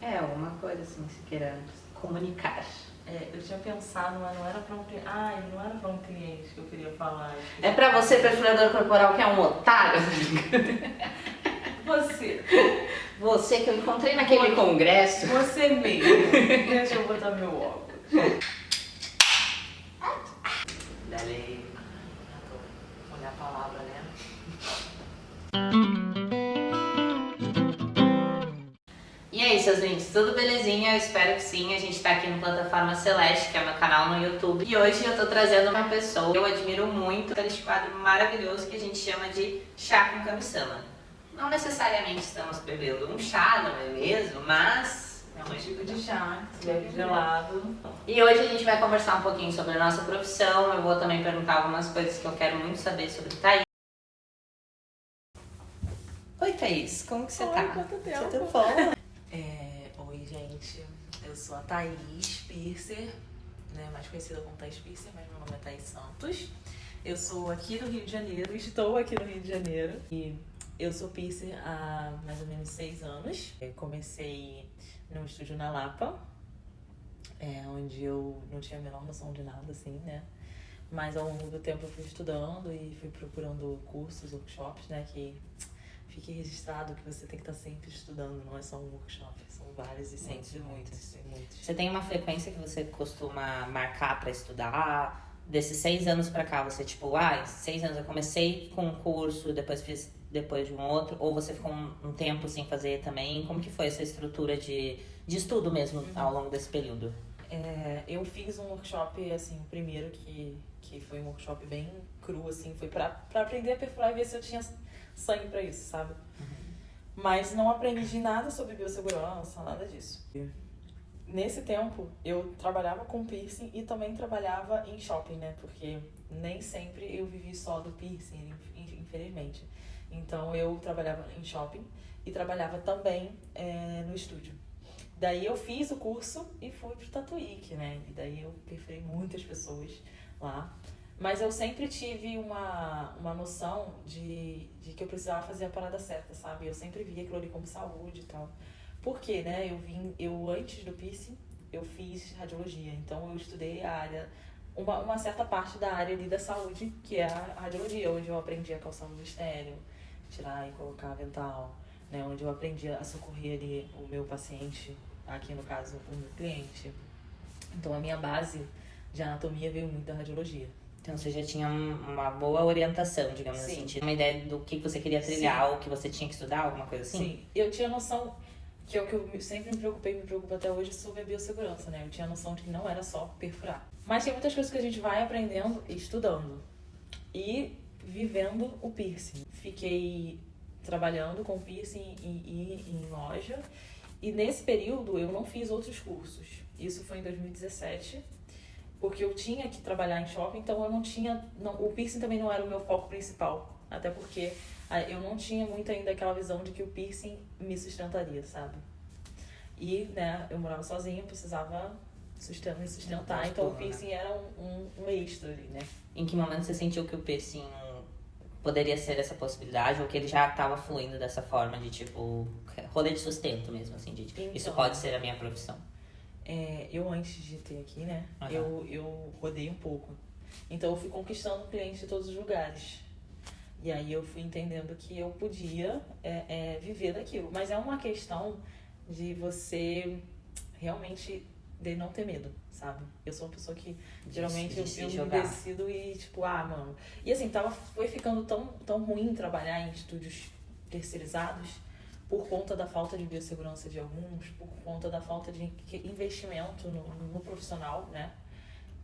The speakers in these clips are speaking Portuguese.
É, alguma coisa assim, se queira comunicar. Eu tinha pensado, mas não era pra um cliente. Não era pra um cliente que eu queria falar. É pra você, perfurador corporal, que é um otário? Você. Você que eu encontrei naquele congresso. Você mesmo. Deixa eu botar meu óculos. Dali. Olha a palavra, né? E aí, seus lindos, tudo belezinha? Eu espero que sim. A gente tá aqui no Plataforma Celeste, que é meu canal no YouTube. E hoje eu tô trazendo uma pessoa que eu admiro muito, aquele quadro maravilhoso que a gente chama de Chá com Kami-sama. Não necessariamente estamos bebendo um chá, não é mesmo? Mas É um tipo de chá, se bebe gelado. E hoje a gente vai conversar um pouquinho sobre a nossa profissão. Eu vou também perguntar algumas coisas que eu quero muito saber sobre Thaís. Oi, Thaís, como que você tá? Quanto tempo? Você tá bom? Oi, gente. Eu sou a Thaís Piercer, né? Mais conhecida como Thaís Piercer, mas meu nome é Thaís Santos. Eu sou aqui do Rio de Janeiro, estou aqui no Rio de Janeiro. E eu sou piercer há mais ou menos 6 anos. Eu comecei num estúdio na Lapa, onde eu não tinha a menor noção de nada, assim, né? Mas ao longo do tempo eu fui estudando e fui procurando cursos, workshops, né? Que fique registrado que você tem que estar sempre estudando, não é só um workshop, são vários e sempre muitos. Você tem uma frequência que você costuma marcar pra estudar? Desses 6 anos pra cá, você tipo, 6 anos eu comecei com um curso, depois fiz depois de um outro, ou você ficou um tempo sem fazer também? Como que foi essa estrutura de estudo mesmo ao longo desse período? Eu fiz um workshop, assim, o primeiro que foi um workshop bem cru, assim, foi pra aprender a perfurar e ver se eu tinha sangue pra isso, sabe? Mas não aprendi nada sobre biossegurança, nada disso. Nesse tempo, eu trabalhava com piercing e também trabalhava em shopping, né? Porque nem sempre eu vivi só do piercing, infelizmente. Então, eu trabalhava em shopping e trabalhava também no estúdio. Daí eu fiz o curso e fui pro Tatuíque, né? E daí eu perfurei muitas pessoas lá. Mas eu sempre tive uma noção de que eu precisava fazer a parada certa, sabe? Eu sempre via aquilo ali como saúde e tal. Por quê, né? Eu antes do piercing, eu fiz radiologia. Então eu estudei a área, uma certa parte da área ali da saúde, que é a radiologia, onde eu aprendi a calçar um estéreo, tirar e colocar avental, né? Onde eu aprendi a socorrer ali o meu paciente, aqui no caso o meu cliente. Então a minha base de anatomia veio muito da radiologia. Então você já tinha uma boa orientação, digamos assim, tinha uma ideia do que você queria trilhar, ou que você tinha que estudar, alguma coisa assim? Sim, eu tinha noção, que é o que eu sempre me preocupei, me preocupo até hoje, sobre a biossegurança, né? Eu tinha noção de que não era só perfurar. Mas tem muitas coisas que a gente vai aprendendo e estudando. E vivendo o piercing. Fiquei trabalhando com piercing e em loja. E nesse período eu não fiz outros cursos. Isso foi em 2017. Porque eu tinha que trabalhar em shopping, então eu não tinha... o piercing também não era o meu foco principal. Até porque eu não tinha muito ainda aquela visão de que o piercing me sustentaria, sabe? E, né, eu morava sozinha, precisava me sustentar, então o piercing era um extra ali, né? Em que momento você sentiu que o piercing poderia ser essa possibilidade, ou que ele já estava fluindo dessa forma de tipo, rolê de sustento mesmo, assim, de então, isso pode ser a minha profissão? Eu antes de ter aqui, né, eu rodei um pouco. Então eu fui conquistando clientes de todos os lugares. E aí eu fui entendendo que eu podia viver daquilo. Mas é uma questão de você realmente de não ter medo, sabe? Eu sou uma pessoa que geralmente eu me decido e tipo, mano. E assim, foi ficando tão ruim trabalhar em estúdios terceirizados por conta da falta de biossegurança de alguns, por conta da falta de investimento no profissional, né?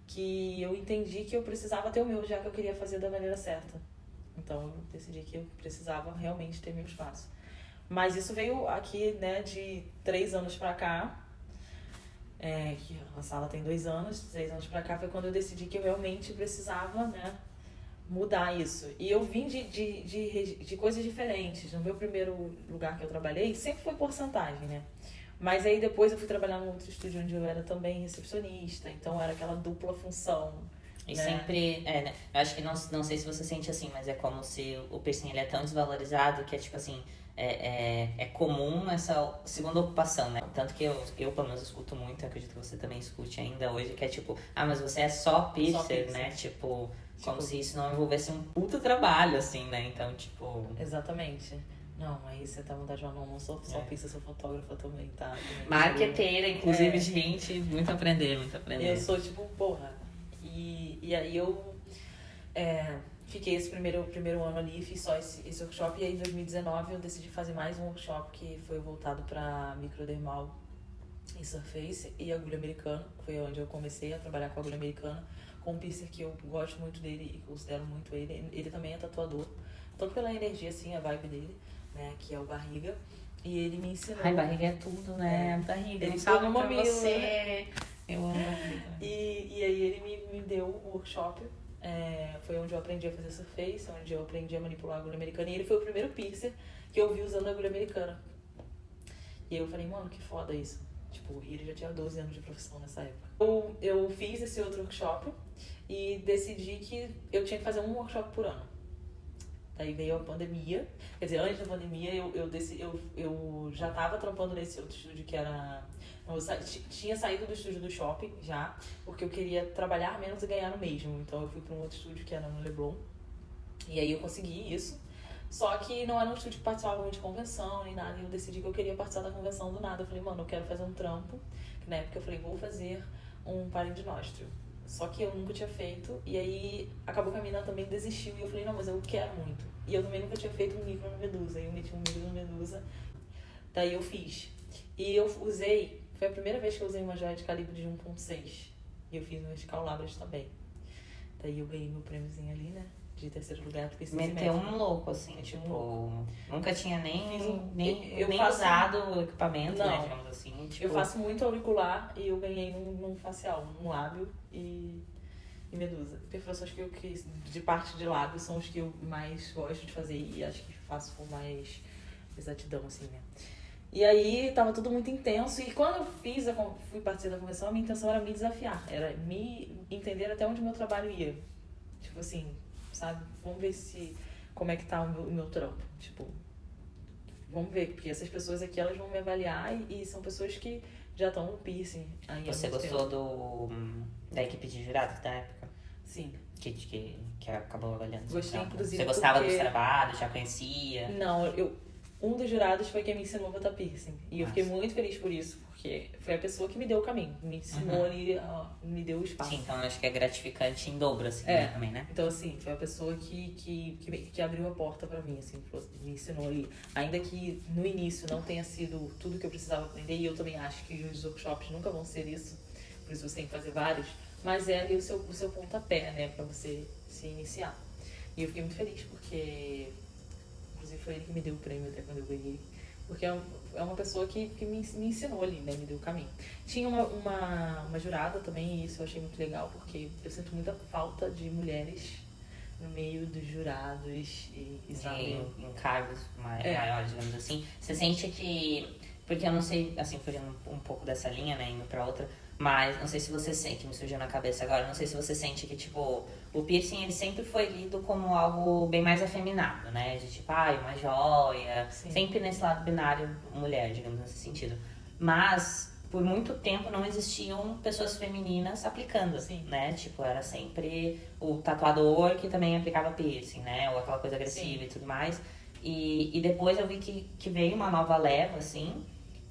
Que eu entendi que eu precisava ter o meu, já que eu queria fazer da maneira certa. Então eu decidi que eu precisava realmente ter meu espaço. Mas isso veio aqui, né, de 3 anos pra cá. Que a sala tem 2 anos, 3 anos pra cá foi quando eu decidi que eu realmente precisava, né, mudar isso. E eu vim de coisas diferentes. No meu primeiro lugar que eu trabalhei, sempre foi porcentagem, né? Mas aí depois eu fui trabalhar num outro estúdio onde eu era também recepcionista, então era aquela dupla função. E né? sempre, né? Eu acho que não sei se você sente assim, mas é como se o piercing ele é tão desvalorizado que é tipo assim, é comum essa segunda ocupação, né? Tanto que eu pelo menos escuto muito, eu acredito que você também escute ainda hoje, que é tipo, mas você é só piercer, né? Tipo, como se isso não envolvesse um puta trabalho, assim, né? Então, tipo... Exatamente. Não, aí você tá vontade de falar, não sou só piercer, sou fotógrafa também, tá? Marqueteira, inclusive, gente, muito a aprender, muito a aprender. Eu sou tipo, porra. E aí eu fiquei esse primeiro ano ali, fiz só esse workshop, e aí em 2019 eu decidi fazer mais um workshop que foi voltado pra microdermal e surface e agulha americana, foi onde eu comecei a trabalhar com agulha americana, com um piercer que eu gosto muito dele e considero muito ele. Ele também é tatuador, tanto pela energia, assim, a vibe dele, né, que é o Barriga. E ele me ensinou... Ai, Barriga é tudo, né? Barriga, ele salve ficou no pra mamilo, você. né? Eu amo Barriga. E aí ele me deu o workshop. Foi onde eu aprendi a fazer surface, onde eu aprendi a manipular a agulha americana. E ele foi o primeiro piercer que eu vi usando a agulha americana. E eu falei, mano, que foda isso. Tipo, e ele já tinha 12 anos de profissão nessa época. Eu fiz esse outro workshop e decidi que eu tinha que fazer um workshop por ano. Daí veio a pandemia. Quer dizer, antes da pandemia eu já tava trampando nesse outro estúdio que era... Eu tinha saído do estúdio do shopping já, porque eu queria trabalhar menos e ganhar no mesmo. Então eu fui para um outro estúdio que era no Leblon. E aí eu consegui isso. Só que não era um estúdio que participava muito de convenção nem nada. E eu decidi que eu queria participar da convenção do nada. Eu falei, mano, eu quero fazer um trampo. Que na época eu falei, vou fazer um parendinóstrio. Só que eu nunca tinha feito. E aí acabou que a menina também desistiu. E eu falei, não, mas eu quero muito. E eu também nunca tinha feito um micro no Medusa. Aí eu meti um micro no Medusa. Daí eu fiz. E eu usei... Foi a primeira vez que eu usei uma joia de calibre de 1.6. E eu fiz no vertical Labras também. Daí eu ganhei meu prêmiozinho ali, né? De terceiro lugar. Meteu um louco, assim, tipo... Nunca tinha nem faço... usado o equipamento, não, né? Digamos assim. Tipo... Eu faço muito auricular e eu ganhei num facial, num lábio e Medusa. Perfurações que eu de parte de lábio são os que eu mais gosto de fazer e acho que faço com mais exatidão, assim, né? E aí tava tudo muito intenso e quando eu fui participar da convenção, a minha intenção era me desafiar, era me entender até onde o meu trabalho ia. Tipo assim, sabe? Vamos ver como é que tá o meu trampo. Tipo, vamos ver, porque essas pessoas aqui, elas vão me avaliar e são pessoas que já estão no piercing. Aí você gostou da equipe de jurados da época? Sim. Que acabou avaliando? Gostei, inclusive, você gostava dos trabalhos, já conhecia? Não, um dos jurados foi quem me ensinou a botar piercing. E eu fiquei muito feliz por isso, porque foi a pessoa que me deu o caminho. Me ensinou ali, me deu o espaço. Sim, então acho que é gratificante em dobro, assim, né, também, né? Então, assim, foi a pessoa que abriu a porta pra mim, assim, me ensinou ali. Ainda que no início não tenha sido tudo que eu precisava aprender, e eu também acho que os workshops nunca vão ser isso, por isso você tem que fazer vários, mas é ali o seu pontapé, né, pra você se iniciar. E eu fiquei muito feliz, porque... Inclusive foi ele que me deu o prêmio até quando eu ganhei. Porque é uma pessoa que me ensinou ali, né? Me deu o caminho. Tinha uma jurada também, e isso eu achei muito legal, porque eu sinto muita falta de mulheres no meio dos jurados e sabe? Em cargos maiores, digamos assim. Você sente que... Porque eu não sei, assim, fugindo um pouco dessa linha, né? Indo pra outra... Mas não sei se você sente, me surgiu na cabeça agora, não sei se você sente que, tipo, o piercing, ele sempre foi lido como algo bem mais afeminado, né? De tipo, uma joia, Sim. Sempre nesse lado binário mulher, digamos, nesse sentido. Mas, por muito tempo, não existiam pessoas femininas aplicando, né? Tipo, era sempre o tatuador que também aplicava piercing, né? Ou aquela coisa agressiva e tudo mais. E depois eu vi que veio uma nova leva, assim...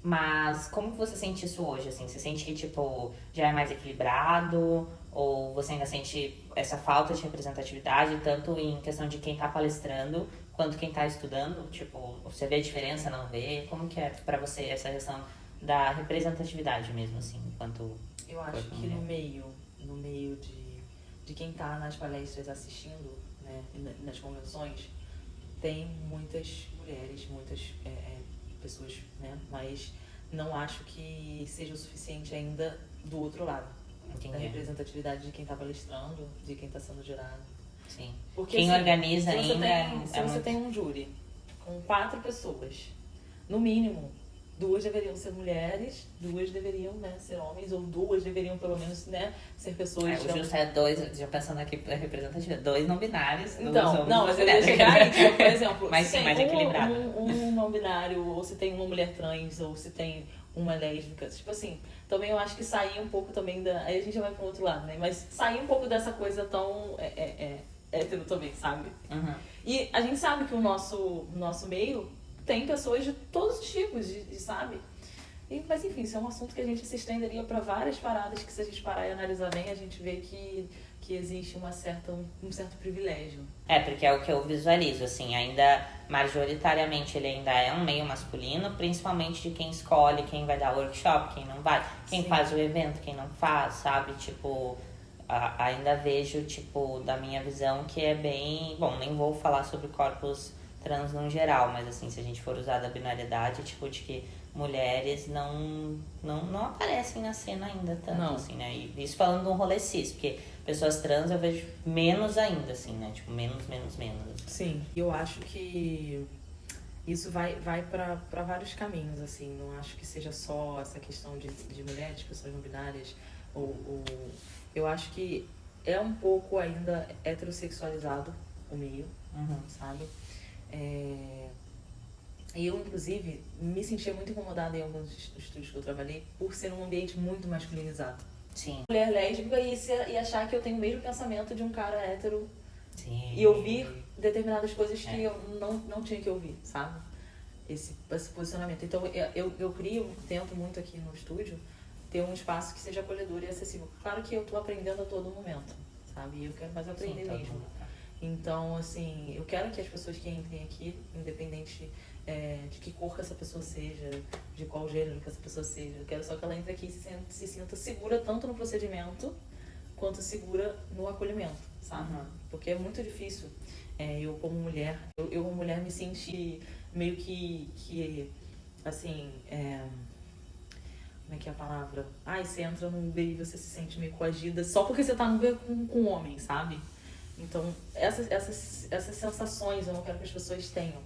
Mas como que você sente isso hoje, assim? Você sente que, tipo, já é mais equilibrado? Ou você ainda sente essa falta de representatividade, tanto em questão de quem tá palestrando, quanto quem tá estudando? Tipo, você vê a diferença, não vê? Como que é pra você essa questão da representatividade mesmo, assim, enquanto... Eu acho que no meio de quem tá nas palestras assistindo, né, nas convenções, tem muitas mulheres, muitas... pessoas, né? Mas não acho que seja o suficiente ainda do outro lado. Entendi. Da representatividade de quem tá palestrando, de quem tá sendo jurado. Sim. Porque, quem assim, organiza se ainda... você tem um júri com 4 pessoas, no mínimo, duas deveriam ser mulheres, duas deveriam, né, ser homens, ou duas deveriam pelo menos, né, ser pessoas... O justo é dois, já pensando aqui representativa, dois não binários, então, não, mas eu ia chegar aí, tipo, por exemplo, mas se sim, tem mais equilibrado. um não binário, ou se tem uma mulher trans, ou se tem uma lésbica, tipo assim, também eu acho que sair um pouco também da... Aí a gente já vai pro outro lado, né, mas sair um pouco dessa coisa tão hétero também, sabe? Uhum. E a gente sabe que o nosso meio tem pessoas de todos os tipos, sabe? Mas enfim, isso é um assunto que a gente se estenderia para várias paradas que, se a gente parar e analisar bem, a gente vê que existe um certo privilégio. Porque é o que eu visualizo, assim, ainda majoritariamente ele ainda é um meio masculino, principalmente de quem escolhe, quem vai dar workshop, quem não vai, quem faz o evento, quem não faz, sabe? Tipo, ainda vejo, tipo, da minha visão que é bem... Bom, nem vou falar sobre corpos trans no geral, mas assim, se a gente for usar da binariedade, tipo, de que mulheres não aparecem na cena ainda tanto, não. Assim, né? E isso falando de um rolê cis, porque pessoas trans eu vejo menos ainda, assim, né? Tipo, menos. Sim, eu acho que isso vai para vários caminhos, assim. Não acho que seja só essa questão de mulheres, pessoas não binárias, ou... Eu acho que é um pouco ainda heterossexualizado o meio, sabe? Eu, inclusive, me sentia muito incomodada em alguns estúdios que eu trabalhei por ser um ambiente muito masculinizado. Sim. Mulher lésbica e achar que eu tenho o mesmo pensamento de um cara hétero. Sim. E ouvir determinadas coisas que eu não tinha que ouvir, sabe? Esse posicionamento. Então, eu tento muito aqui no estúdio ter um espaço que seja acolhedor e acessível. Claro que eu tô aprendendo a todo momento, sabe? E eu quero mais aprender mesmo. Então, assim, eu quero que as pessoas que entrem aqui, independente de que cor que essa pessoa seja, de qual gênero que essa pessoa seja, eu quero só que ela entre aqui e se sinta segura tanto no procedimento quanto segura no acolhimento, sabe? Porque é muito difícil eu como mulher, como mulher me sentir meio que assim, como é que é a palavra? Você entra num Uber e você se sente meio coagida só porque você tá no Uber com um homem, sabe? Então, essas sensações eu não quero que as pessoas tenham,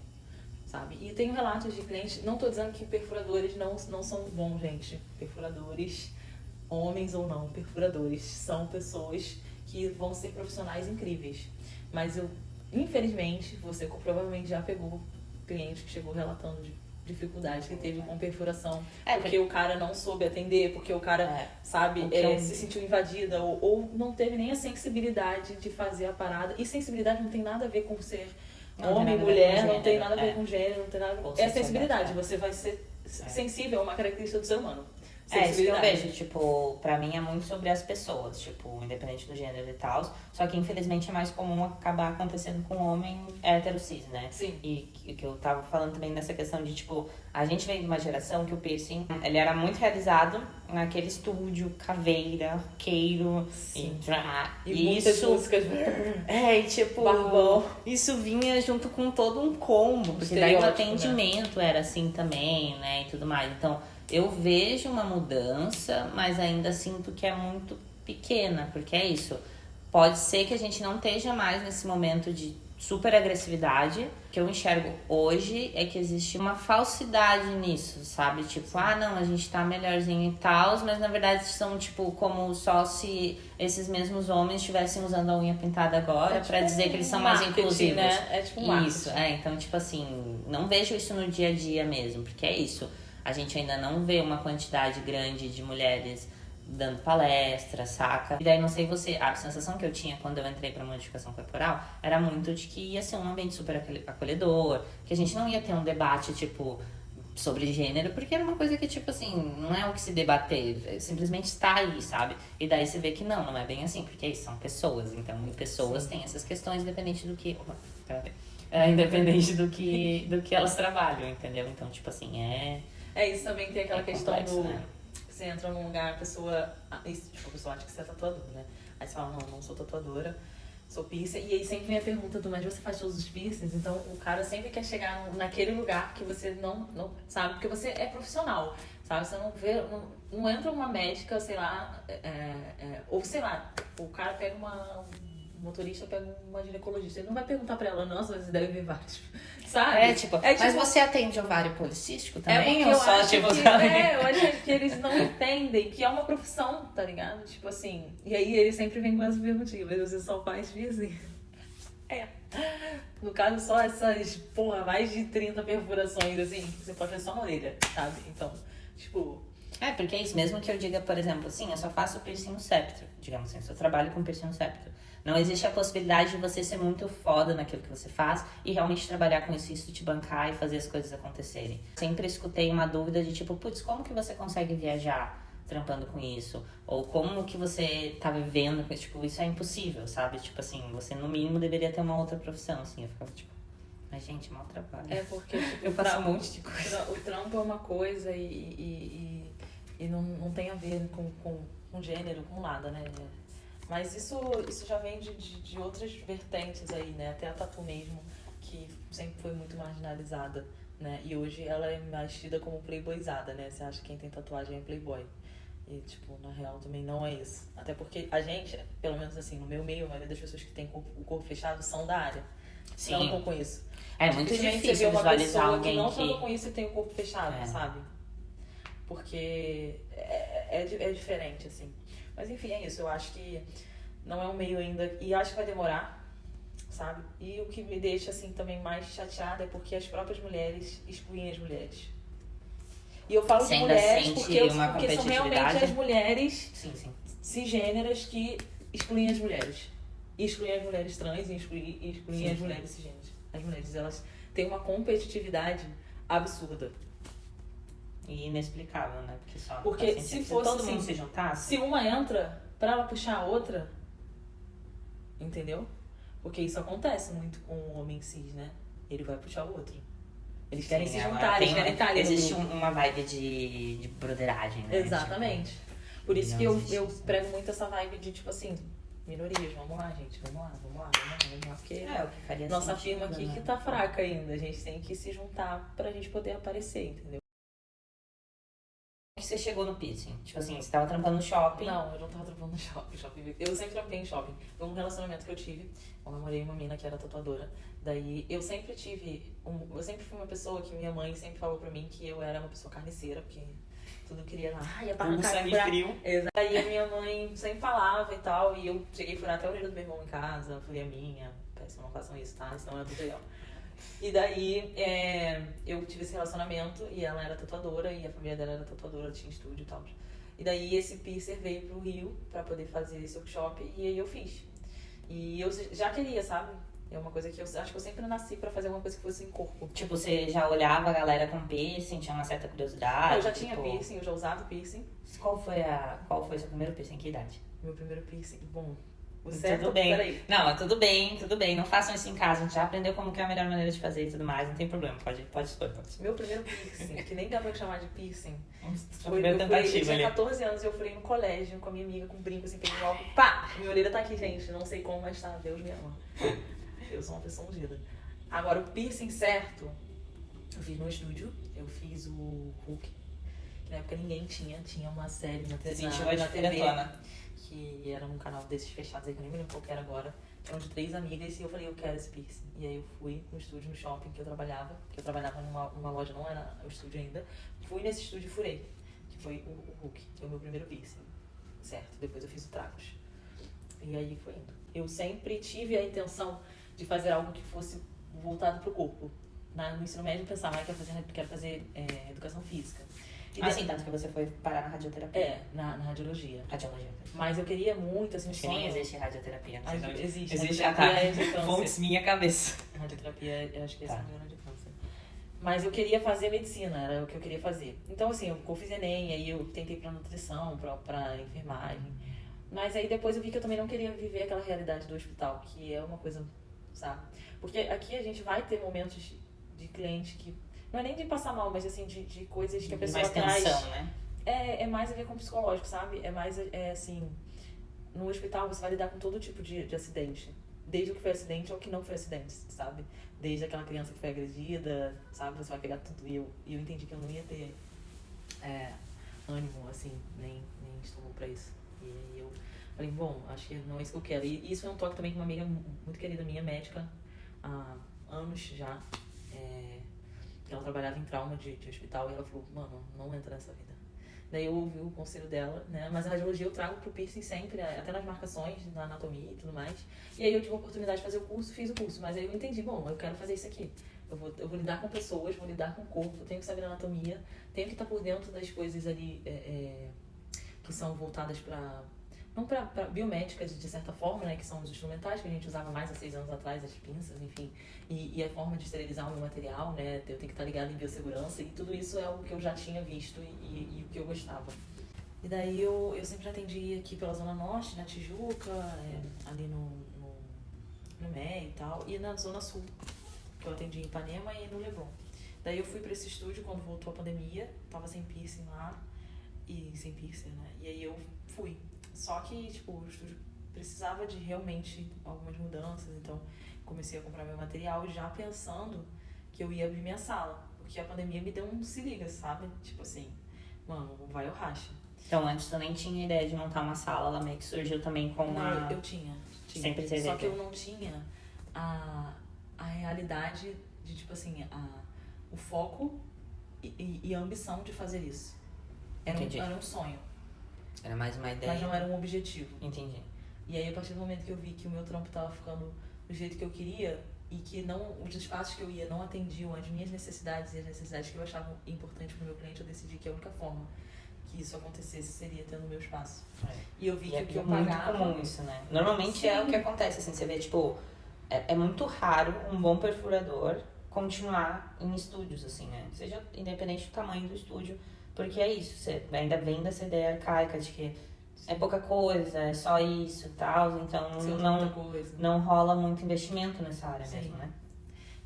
sabe? E tenho relatos de clientes, não tô dizendo que perfuradores não são bons, gente. Perfuradores, homens ou não, perfuradores, são pessoas que vão ser profissionais incríveis. Mas infelizmente, você provavelmente já pegou cliente que chegou relatando de dificuldade que teve com perfuração, porque o cara não soube atender, porque o cara, sabe, se sentiu invadida, ou não teve nem a sensibilidade de fazer a parada. E sensibilidade não tem nada a ver com ser homem, mulher, não tem nada a ver com gênero, não tem nada a ver com... É sensibilidade, você vai ser sensível, é uma característica do ser humano. Isso que eu vejo, tipo, pra mim é muito sobre as pessoas, tipo, independente do gênero e tal. Só que infelizmente é mais comum acabar acontecendo com homem hétero cis, né? Sim. E o que eu tava falando também nessa questão de, tipo, a gente vem de uma geração que o piercing, ele era muito realizado naquele estúdio, caveira, roqueiro, e muitas músicas. E tipo, barbão. Isso vinha junto com todo um combo, porque daí o atendimento era assim também, né, e tudo mais. Então, eu vejo uma mudança, mas ainda sinto que é muito pequena, porque é isso. Pode ser que a gente não esteja mais nesse momento de super agressividade. O que eu enxergo hoje é que existe uma falsidade nisso, sabe? Tipo, não, a gente tá melhorzinho e tal, mas na verdade são, tipo, como só se esses mesmos homens estivessem usando a unha pintada agora pra dizer que eles são mais inclusivos. Né? É tipo um isso, então, tipo assim, não vejo isso no dia a dia mesmo, porque é isso. A gente ainda não vê uma quantidade grande de mulheres dando palestra, saca? E daí, não sei você, a sensação que eu tinha quando eu entrei pra modificação corporal era muito de que ia ser um ambiente super acolhedor, que a gente não ia ter um debate, tipo, sobre gênero, porque era uma coisa que, tipo assim, não é o que se debater, simplesmente está aí, sabe? E daí você vê que não é bem assim, porque são pessoas, então, e pessoas têm essas questões independente do que... independente do que elas trabalham, entendeu? Então, tipo assim, isso também tem aquela questão complexo, do... né? Você entra num lugar, a pessoa acha que você é tatuadora, né? Aí você fala, não sou tatuadora, sou piercer. E aí sempre vem a pergunta mas você faz todos os piercings? Então o cara sempre quer chegar naquele lugar que você não sabe, porque você é profissional, sabe? Você não vê, não entra uma médica, sei lá, ou sei lá, o cara pega motorista pega uma ginecologista. Ele não vai perguntar pra ela, nossa, você deve ver vários. Sabe? Mas você atende ovário policístico também? Porque ou só, eu acho que eles não entendem que é uma profissão, tá ligado? Tipo assim, e aí eles sempre vêm com as perguntinhas, você só faz piercing. No caso, só essas, mais de 30 perfurações, assim, que você pode fazer só na orelha, sabe? Então, tipo... Porque é isso, mesmo que eu diga, por exemplo, assim, eu só faço piercing no septo, digamos assim, eu só trabalho com piercing no septo. Não existe a possibilidade de você ser muito foda naquilo que você faz e realmente trabalhar com isso te bancar e fazer as coisas acontecerem. Sempre escutei uma dúvida de tipo, putz, como que você consegue viajar trampando com isso? Ou como que você tá vivendo com isso? Tipo, isso é impossível, sabe? Tipo assim, você no mínimo deveria ter uma outra profissão, assim. Eu ficava tipo, mas gente, mal trabalho. Porque tipo, eu faço um monte de coisa. O trampo é uma coisa e não tem a ver com gênero, com nada, né? Mas isso já vem de outras vertentes aí, né? Até a tatu mesmo, que sempre foi muito marginalizada, né? E hoje ela é mais tida como playboyzada, né? Você acha que quem tem tatuagem é playboy. E, tipo, na real também não é isso. Até porque a gente, pelo menos assim, no meu meio, a maioria das pessoas que tem o corpo fechado são da área. Sim. Trampam com isso. É muito difícil visualizar alguém que não trampa com isso e tem o corpo fechado, sabe? Porque é diferente, assim. Mas enfim, é isso. Eu acho que não é um meio ainda... E acho que vai demorar, sabe? E o que me deixa, assim, também mais chateada é porque as próprias mulheres excluem as mulheres. E eu falo de mulheres porque são realmente as mulheres cisgêneras que excluem as mulheres. E excluem as mulheres trans e excluem as mulheres cisgêneras. As mulheres, elas têm uma competitividade absurda. E inexplicável, né? Porque se fosse todo assim, mundo se juntasse... Se uma entra, pra ela puxar a outra, entendeu? Porque isso acontece muito com o homem cis, né? Ele vai puxar o outro. Eles querem se juntar, eles querem estar ali. Existe uma vibe de broderagem, né? Exatamente. Tipo, por isso que eu prego muito essa vibe de, tipo assim, minorias, vamos lá, gente, vamos lá. Porque o que faria nossa firma aqui que tá fraca ainda. A gente tem que se juntar pra gente poder aparecer, entendeu? Que você chegou no piercing? Tipo assim, você tava trampando no shopping? Não, eu não tava trampando no shopping. Eu sempre trampei em shopping. Foi um relacionamento que eu tive. Eu namorei uma menina que era tatuadora. Daí eu sempre eu sempre fui uma pessoa que minha mãe sempre falou pra mim que eu era uma pessoa carniceira, porque tudo eu queria lá, ia pra sangue frio. Aí a minha mãe sempre falava e tal, e eu cheguei a furar até a orelha do meu irmão em casa, falei a minha, peço não façam isso, tá? Senão é tudo legal. E daí eu tive esse relacionamento e ela era tatuadora e a família dela era tatuadora, tinha estúdio e tal. E daí esse piercer veio pro Rio pra poder fazer esse workshop e aí eu fiz. E eu já queria, sabe? É uma coisa que eu acho que eu sempre nasci pra fazer alguma coisa que fosse em corpo. Tipo, você já olhava a galera com piercing, tinha uma certa curiosidade? Eu já tinha piercing, eu já usava piercing. Qual foi o seu primeiro piercing? Em que idade? Meu primeiro piercing, bom... Tudo bem. Peraí. Não, mas tudo bem. Não façam isso em casa. A gente já aprendeu como que é a melhor maneira de fazer e tudo mais. Não tem problema. Pode expor. Meu primeiro piercing, que nem dá pra chamar de piercing. Eu tinha 14 anos e eu furei no colégio com a minha amiga com brinco assim, peguei um óculos. Pá! Minha orelha tá aqui, gente. Não sei como, mas tá. Deus me ama. Eu sou uma pessoa ungida. Agora, o piercing certo, eu fiz no estúdio. Eu fiz o Hulk. Que na época ninguém tinha. Tinha uma série na TV. Que era num canal desses fechados aí, que eu nem me lembro qual que era agora. Eram de 3 amigas e eu falei, eu quero esse piercing. E aí eu fui no estúdio, no shopping que eu trabalhava numa loja, não era o estúdio ainda. Fui nesse estúdio e furei, que foi o Hulk, que foi o meu primeiro piercing. Certo, depois eu fiz o Tracos. E aí foi indo. Eu sempre tive a intenção de fazer algo que fosse voltado pro corpo. No ensino médio eu pensava, quero fazer educação física. E assim, tanto que você foi parar na radioterapia. Na radiologia. Radiologia. Mas eu queria muito, assim, acho que nem existe radioterapia. Existe. Existe fontes minha cabeça. Radioterapia, eu acho que esse é o de câncer. Mas eu queria fazer medicina, era o que eu queria fazer. Então, assim, eu fiz ENEM, aí eu tentei pra nutrição, pra enfermagem. Mas aí depois eu vi que eu também não queria viver aquela realidade do hospital, que é uma coisa, sabe? Porque aqui a gente vai ter momentos de cliente que... Não é nem de passar mal, mas assim, de coisas que a pessoa traz. Mais tensão, né? É mais a ver com o psicológico, sabe? É mais, assim... No hospital você vai lidar com todo tipo de acidente. Desde o que foi acidente ao que não foi acidente, sabe? Desde aquela criança que foi agredida, sabe? Você vai pegar tudo. E eu entendi que eu não ia ter ânimo, assim, nem estômago pra isso. E aí eu Falei, bom, acho que não é isso que eu quero. E isso é um toque também com uma amiga muito querida minha, médica, há anos já, que ela trabalhava em trauma de hospital, e ela falou, mano, não entra nessa vida. Daí eu ouvi o conselho dela, né? Mas a radiologia eu trago pro piercing sempre, até nas marcações, na anatomia e tudo mais. E aí eu tive a oportunidade de fazer o curso, fiz o curso. Mas aí eu entendi, bom, eu quero fazer isso aqui. Eu vou lidar com pessoas, vou lidar com o corpo, tenho que saber anatomia, tenho que estar por dentro das coisas ali que são voltadas para não para biomédicas de certa forma, né, que são os instrumentais que a gente usava mais há 6 anos atrás, as pinças, enfim, e a forma de esterilizar o meu material, né, eu tenho que estar ligado em biossegurança, e tudo isso é algo que eu já tinha visto e o que eu gostava. E daí eu sempre atendi aqui pela Zona Norte, na Tijuca, ali no MEI e tal, e na Zona Sul, que eu atendi em Ipanema e no Leblon. Daí eu fui para esse estúdio quando voltou a pandemia, tava sem piercing lá, e sem piercing, né, e aí eu fui. Só que, tipo, o estúdio precisava de realmente algumas mudanças, então comecei a comprar meu material já pensando que eu ia abrir minha sala, porque a pandemia me deu um se liga, sabe? Tipo assim, mano, vai ou racha. Então antes tu nem tinha ideia de montar uma sala, ela meio que surgiu também com Não, eu tinha. Sempre teve. Só que eu não tinha a realidade de, tipo assim, o foco e a ambição de fazer isso. Era um sonho. Era mais uma ideia. Mas não era um objetivo. Entendi. E aí, a partir do momento que eu vi que o meu trampo tava ficando do jeito que eu queria e que os espaços que eu ia não atendiam as minhas necessidades e as necessidades que eu achava importantes pro meu cliente, eu decidi que a única forma que isso acontecesse seria tendo o meu espaço. E eu vi que o que eu pagava... É muito comum isso, né? Normalmente Sim. é o que acontece, assim, você vê, tipo, é muito raro um bom perfurador continuar em estúdios, assim, né? Seja independente do tamanho do estúdio, porque é isso, você ainda vem dessa ideia arcaica de que é pouca coisa, é só isso e tal, então não rola muito investimento nessa área. Sim. Mesmo, né?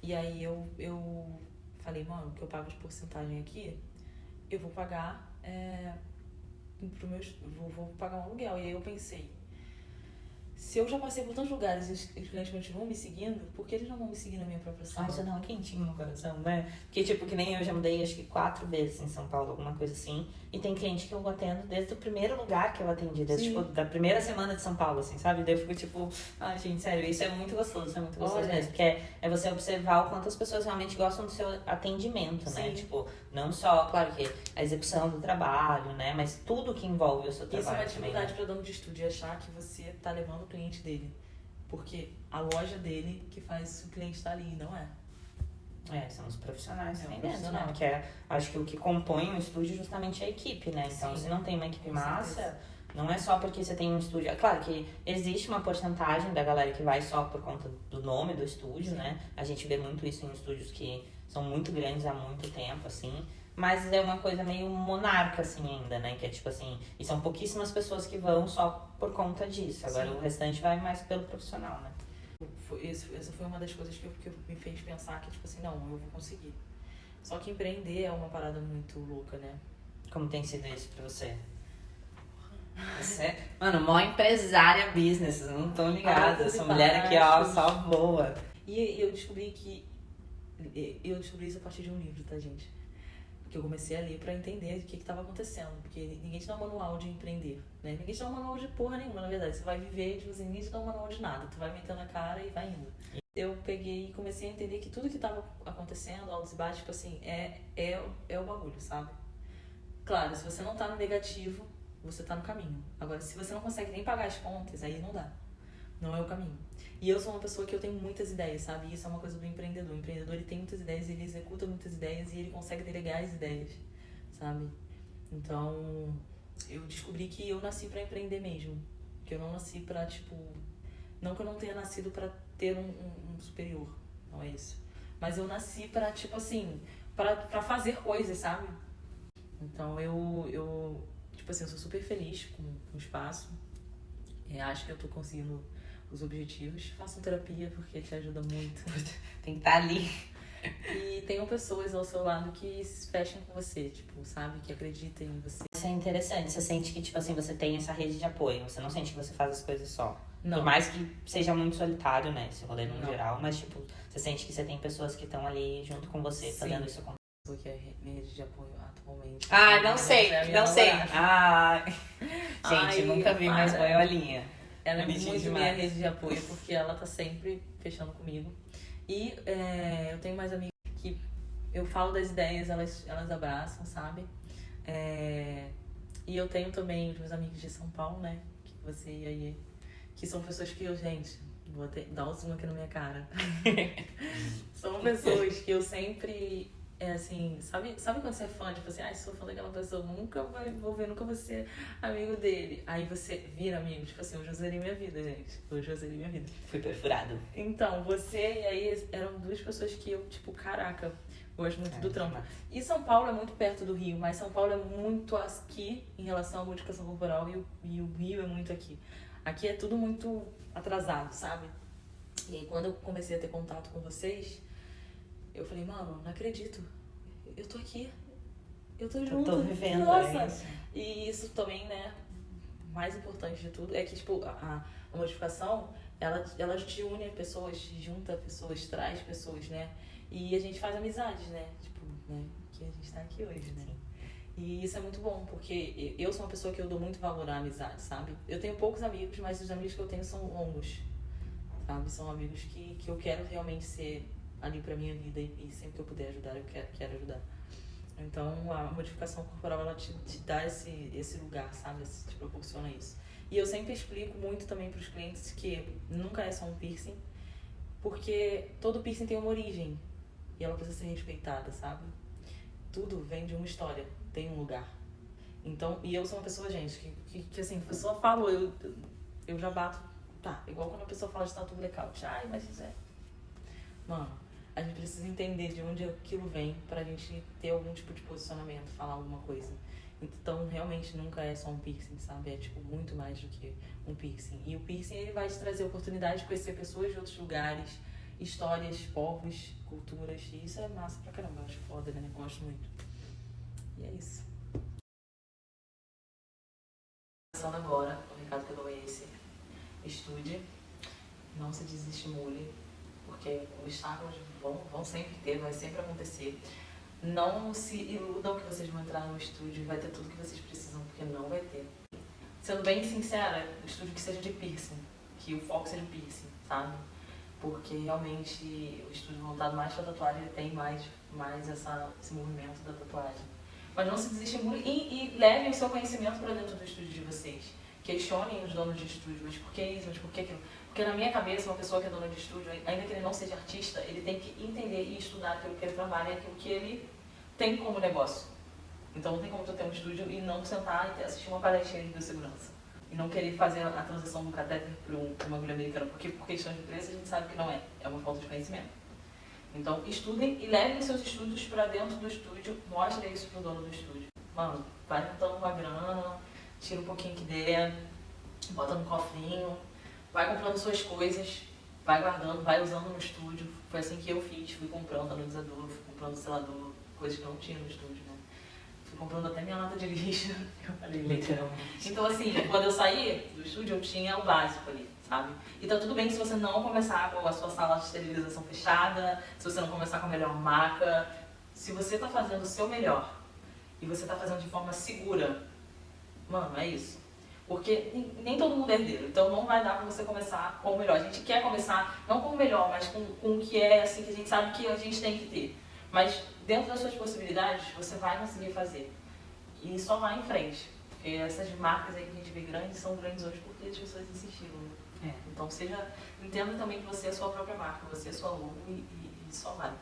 E aí eu falei, mano, o que eu pago de porcentagem aqui, eu vou pagar vou pagar um aluguel. E aí eu pensei, se eu já passei por tantos lugares e os clientes continuam me seguindo, por que eles não vão me seguir na minha própria sala? Isso não é quentinho no coração, né? Porque, tipo, que nem eu já mudei, acho que 4 vezes em São Paulo, alguma coisa assim. E tem cliente que eu atendo desde o primeiro lugar que eu atendi, desde, tipo, da primeira semana de São Paulo, assim, sabe? Daí eu fico, tipo, ai, gente, sério, isso é muito gostoso, mesmo. Porque é você observar o quanto as pessoas realmente gostam do seu atendimento, né? Tipo, não só, claro que a execução do trabalho, né? Mas tudo que envolve o seu trabalho. Isso é uma também, dificuldade né? para dono de estúdio, achar que você tá levando o cliente dele. Porque a loja dele que faz o cliente estar ali, não é. São os profissionais também dentro, profissional. né? Que acho que o que compõe o estúdio é justamente a equipe, né? Então, Sim, se não tem uma equipe massa, certeza. não é só porque você tem um estúdio. É claro que existe uma porcentagem da galera que vai só por conta do nome do estúdio, né? A gente vê muito isso em estúdios que são muito grandes há muito tempo, assim. Mas é uma coisa meio monarca, assim, ainda, né? Que é tipo assim... E são pouquíssimas pessoas que vão só por conta disso. Agora, o restante vai mais pelo profissional, né? Essa foi uma das coisas que me fez pensar que, tipo assim, não, eu vou conseguir. Só que empreender é uma parada muito louca, né? Como tem sido isso pra você? Você, mano, mó empresária business, vocês não estão ligadas. Essa mulher aqui, ó, só voa. E eu descobri isso a partir de um livro, tá, gente? Que eu comecei a ler pra entender o que estava acontecendo. Porque ninguém te dá um manual de empreender, né? Ninguém te dá um manual de porra nenhuma, na verdade. Você vai viver, tipo assim, ninguém te dá um manual de nada. Tu vai metendo a cara e vai indo. Eu peguei e comecei a entender que tudo que tava acontecendo, altos e baixos, tipo assim, é o bagulho, sabe? Claro, se você não tá no negativo, você tá no caminho. Agora, se você não consegue nem pagar as contas, aí não dá. Não é o caminho. E eu sou uma pessoa que eu tenho muitas ideias, sabe? Isso é uma coisa do empreendedor. O empreendedor, ele tem muitas ideias, ele executa muitas ideias e ele consegue delegar as ideias, sabe? Então, eu descobri que eu nasci pra empreender mesmo. Que eu não nasci pra, tipo... Não que eu não tenha nascido pra ter um superior, não é isso. Mas eu nasci pra, tipo assim, pra fazer coisas, sabe? Então, tipo assim, eu sou super feliz com o espaço. Acho que eu tô conseguindo os objetivos. Façam terapia porque te ajuda muito. Tem que estar ali. E tenham pessoas ao seu lado que se fechem com você, tipo, sabe? Que acreditem em você. Isso é interessante. Você sente que, tipo assim, você tem essa rede de apoio. Você não sente que você faz as coisas só. Não. Por mais que seja muito solitário, né? Esse rolê no Não. geral. Mas, tipo, você sente que você tem pessoas que estão ali junto com você, fazendo isso acontecer. Porque é minha rede de apoio atualmente. Ah, não sei, É a minha não sei. namorada. Ah, gente, Ai, nunca vi mais para. boiolinha. Ela é Bonitinho muito demais. minha rede de apoio, porque ela tá sempre fechando comigo. E eu tenho mais amigas que eu falo das ideias, elas abraçam, sabe? E eu tenho também os meus amigos de São Paulo, né? Que você e aí, que são pessoas que eu, gente, vou até dar um zoom aqui na minha cara. São pessoas que eu sempre, assim, sabe quando você é fã, tipo assim, sou fã daquela pessoa, vou ver, nunca vou ser amigo dele. Aí você vira amigo, tipo assim, hoje eu zerei minha vida, gente. Hoje eu zerei minha vida. Fui perfurado. Então, você e aí eram duas pessoas que eu, tipo, caraca, gosto muito do trampo. E São Paulo é muito perto do Rio, mas São Paulo é muito aqui em relação à modificação corporal e o Rio é muito aqui. Aqui é tudo muito atrasado, sabe? E aí quando eu comecei a ter contato com vocês, eu falei, mano, não acredito. Eu tô aqui. Eu tô junto. Eu tô vivendo Nossa! isso. E isso também, né? Mais importante de tudo é que, tipo, a modificação, ela te une pessoas, junta pessoas, traz pessoas, né? E a gente faz amizades, né? Tipo, né? Que a gente tá aqui hoje, né? E isso é muito bom, porque eu sou uma pessoa que eu dou muito valor à amizade, sabe? Eu tenho poucos amigos, mas os amigos que eu tenho são longos, sabe? São amigos que eu quero realmente ser ali pra minha vida e sempre que eu puder ajudar, eu quero ajudar. Então, a modificação corporal, ela te dá esse lugar, sabe? Te proporciona isso. E eu sempre explico muito também pros clientes que nunca é só um piercing, porque todo piercing tem uma origem e ela precisa ser respeitada, sabe? Tudo vem de uma história, tem um lugar. Então, e eu sou uma pessoa, gente, que assim, a pessoa fala, eu já bato, tá, igual quando a pessoa fala de tatu blackout, mas isso é... Mano, a gente precisa entender de onde aquilo vem pra gente ter algum tipo de posicionamento, falar alguma coisa. Então, realmente, nunca é só um piercing, sabe? É, tipo, muito mais do que um piercing. E o piercing, ele vai te trazer a oportunidade de conhecer pessoas de outros lugares, histórias, povos, culturas. E isso é massa pra caramba, eu acho foda, né? Eu gosto muito. E é isso. Passando agora, o recado que eu dou é esse. Estude, não se desestimule, porque obstáculos vão sempre ter, vai sempre acontecer. Não se iludam que vocês vão entrar no estúdio e vai ter tudo que vocês precisam, porque não vai ter. Sendo bem sincera, o estúdio que seja de piercing, que o foco seja piercing, sabe? Porque realmente o estúdio voltado mais para tatuagem, ele tem mais esse movimento da tatuagem. Mas não se desestimulem e levem o seu conhecimento para dentro do estúdio de vocês. Questionem os donos de estúdio, mas por que isso, mas por que aquilo? Porque na minha cabeça, uma pessoa que é dona de estúdio, ainda que ele não seja artista, ele tem que entender e estudar aquilo que ele trabalha e aquilo que ele tem como negócio. Então não tem como tu ter um estúdio e não sentar e assistir uma palestrinha de biossegurança. E não querer fazer a transição do catéter para uma agulha americana, porque por questão de preço a gente sabe que não é. É uma falta de conhecimento. Então estudem e levem seus estudos para dentro do estúdio, mostrem isso pro dono do estúdio. Mano, vai juntando uma grana, tira um pouquinho que der, bota no cofrinho, vai comprando suas coisas, vai guardando, vai usando no estúdio. Foi assim que eu fiz, fui comprando analisador, fui comprando selador, coisas que eu não tinha no estúdio, né? Fui comprando até minha lata de lixo, eu falei literalmente. Então assim, quando eu saí do estúdio eu tinha o básico ali, sabe? E tá tudo bem se você não começar com a sua sala de esterilização fechada, se você não começar com a melhor maca. Se você tá fazendo o seu melhor e você tá fazendo de forma segura, mano, é isso. Porque nem todo mundo é herdeiro, então não vai dar pra você começar com o melhor. A gente quer começar, não com o melhor, mas com o que é assim, que a gente sabe que a gente tem que ter. Mas dentro das suas possibilidades, você vai conseguir fazer. E só vai em frente. Porque essas marcas aí que a gente vê grandes, são grandes hoje porque as pessoas insistiram. Né? Então entenda também que você é a sua própria marca, você é a sua logo e só vai.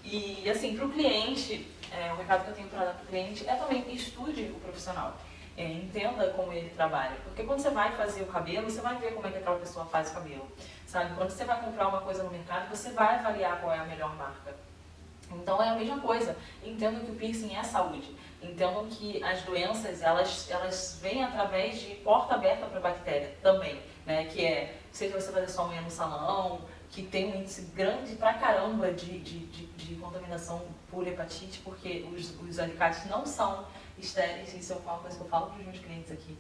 E assim, para o cliente, o recado que eu tenho para dar para o cliente é também estude o profissional. Entenda como ele trabalha. Porque quando você vai fazer o cabelo, você vai ver como é que aquela pessoa faz o cabelo. Sabe? Quando você vai comprar uma coisa no mercado, você vai avaliar qual é a melhor marca. Então é a mesma coisa. Entendam que o piercing é saúde. Entendam que as doenças, elas vêm através de porta aberta para bactéria também. Né? Que seja você fazer sua unha no salão, que tem um índice grande pra caramba de contaminação por hepatite, porque os alicates não são estéreis, isso é uma coisa que eu falo para os meus clientes aqui.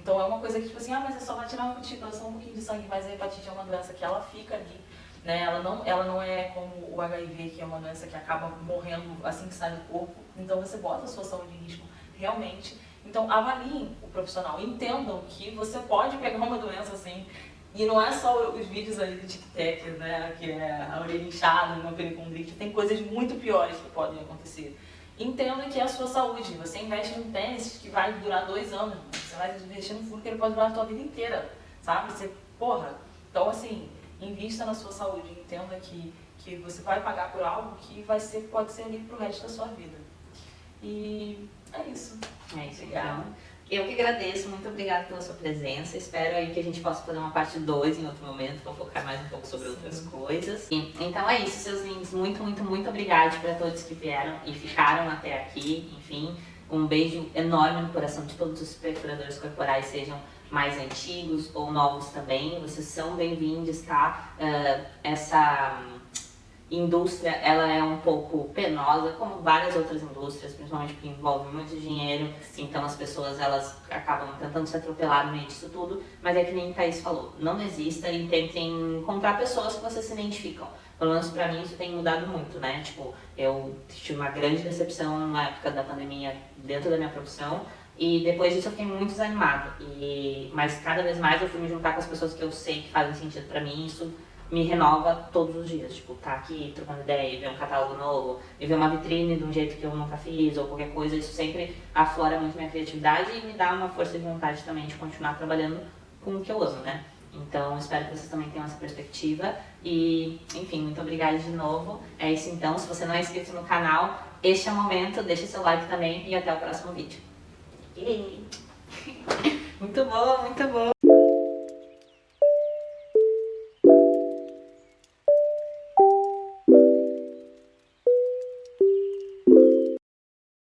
Então é uma coisa que, tipo assim, mas é só vai tirar uma cutícula, só um pouquinho de sangue, mas a hepatite é uma doença que ela fica ali, né? Ela não é como o HIV, que é uma doença que acaba morrendo assim que sai do corpo. Então você bota a sua saúde em risco realmente. Então avaliem o profissional, entendam que você pode pegar uma doença assim. E não é só os vídeos ali do TikTok, né, que é a orelha inchada, uma pericondrite, tem coisas muito piores que podem acontecer. Entenda que é a sua saúde, você investe num tênis que vai durar 2 anos, você vai investir num fundo que ele pode durar a sua vida inteira, sabe? Então assim, invista na sua saúde, entenda que você vai pagar por algo que pode ser ali pro resto da sua vida. E é isso. É isso, então. Eu que agradeço, muito obrigada pela sua presença. Espero aí que a gente possa fazer uma parte 2 em outro momento, para focar mais um pouco sobre outras coisas. Então é isso, seus lindos. Muito, muito, muito obrigada para todos que vieram e ficaram até aqui. Enfim, um beijo enorme no coração de todos os perfuradores corporais, sejam mais antigos ou novos também. Vocês são bem-vindos, tá? Essa indústria, ela é um pouco penosa, como várias outras indústrias, principalmente porque envolve muito dinheiro, então as pessoas elas acabam tentando se atropelar no meio disso tudo, mas é que nem o Thaís falou, não desista e tentem encontrar pessoas que vocês se identificam. Pelo menos pra mim isso tem mudado muito, né? Tipo, eu tive uma grande decepção na época da pandemia dentro da minha profissão, e depois disso eu fiquei muito desanimada, mas cada vez mais eu fui me juntar com as pessoas que eu sei que fazem sentido pra mim, isso me renova todos os dias, tipo, tá aqui trocando ideia, ver um catálogo novo, e ver uma vitrine de um jeito que eu nunca fiz, ou qualquer coisa, isso sempre aflora muito minha criatividade e me dá uma força de vontade também de continuar trabalhando com o que eu amo, né? Então, espero que vocês também tenham essa perspectiva e, enfim, muito obrigada de novo. É isso então, se você não é inscrito no canal, este é o momento, deixa seu like também e até o próximo vídeo. Muito bom, muito bom!